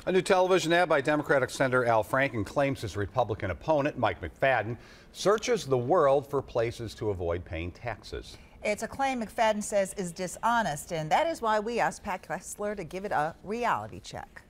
A new television ad by Democratic Senator Al Franken claims his Republican opponent, Mike McFadden, searches the world for places to avoid paying taxes. It's a claim McFadden says is dishonest, and that is why we asked Pat Kessler to give it a reality check.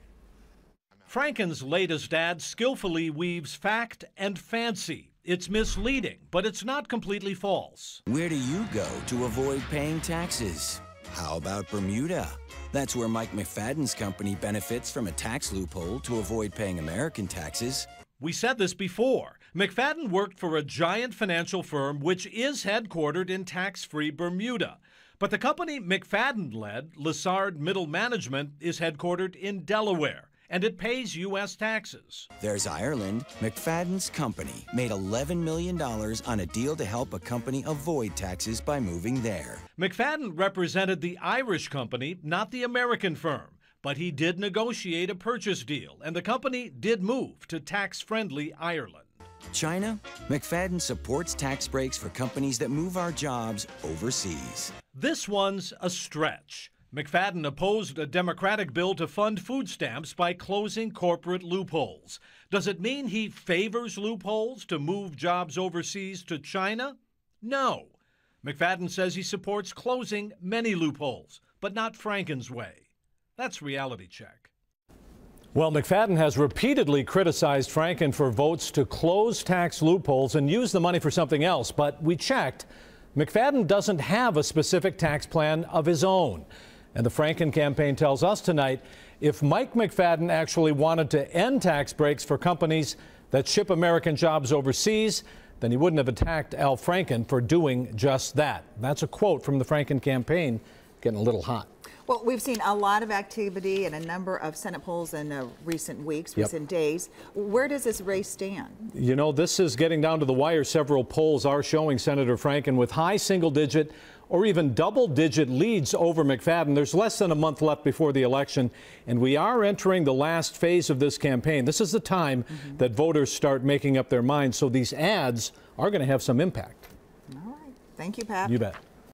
Franken's latest ad skillfully weaves fact and fancy. It's misleading, but it's not completely false. Where do you go to avoid paying taxes? How about Bermuda? That's where Mike McFadden's company benefits from a tax loophole to avoid paying American taxes. We said this before. McFadden worked for a giant financial firm which is headquartered in tax-free Bermuda. But the company McFadden led, Lessard Middle Management, is headquartered in Delaware, and it pays U.S. taxes. There's Ireland. McFadden's company made $11 million on a deal to help a company avoid taxes by moving there. McFadden represented the Irish company, not the American firm. But he did negotiate a purchase deal, and the company did move to tax-friendly Ireland. China? McFadden supports tax breaks for companies that move our jobs overseas. This one's a stretch. McFadden opposed a Democratic bill to fund food stamps by closing corporate loopholes. Does it mean he favors loopholes to move jobs overseas to China? No. McFadden says he supports closing many loopholes, but not Franken's way. That's Reality Check. Well, McFadden has repeatedly criticized Franken for votes to close tax loopholes and use the money for something else. But we checked. McFadden doesn't have a specific tax plan of his own. And the Franken campaign tells us tonight if Mike McFadden actually wanted to end tax breaks for companies that ship American jobs overseas, then he wouldn't have attacked Al Franken for doing just that. That's a quote from the Franken campaign, getting a little hot. Well, we've seen a lot of activity in a number of Senate polls in recent weeks, recent days. Where does this race stand? You know, this is getting down to the wire. Several polls are showing Senator Franken with high single-digit or even double-digit leads over McFadden. There's less than a month left before the election, and we are entering the last phase of this campaign. This is the time that voters start making up their minds, so these ads are going to have some impact. All right. Thank you, Pat. You bet.